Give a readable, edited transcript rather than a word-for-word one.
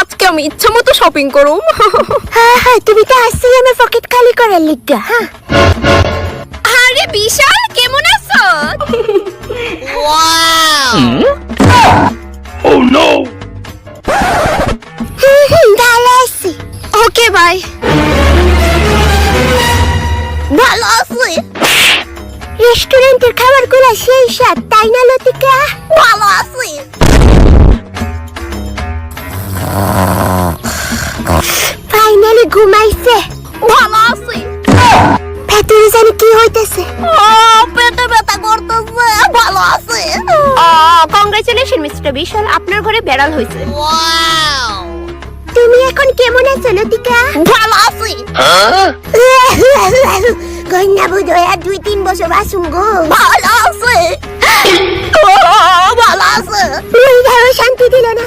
আজকে আমি ইচ্ছা মতো শপিং করুম। হ্যাঁ তুমি তো আসছি আমার পকেট খালি করার লিগা। হ্যাঁ আরে বিশাল কেমন আছো? Oh no! ভালো আছি। Okay bye. ভালো আছি। রেস্টুরেন্টের খাবারগুলো সেই স্বাদ তাই না লতিকা? ভালো আছি। ফাইনালি ঘুমাইছে। ভালো আছি। ভেতরে জানি কি হইতেছে। পেটে ব্যথা করতেছে। ভালো আছি। কংগ্রেচুলেশন মিস্টার বিশাল, আপনার ঘরে বেড়াল হয়েছে। তুমি এখন কেমন আছো লতিকা? ভালো আছি। Huh? কন্যা বুধ হয়ে 2-3 বছর বাসুম গো। ভালো আছে। ভালো আছে। শান্তি দিল না।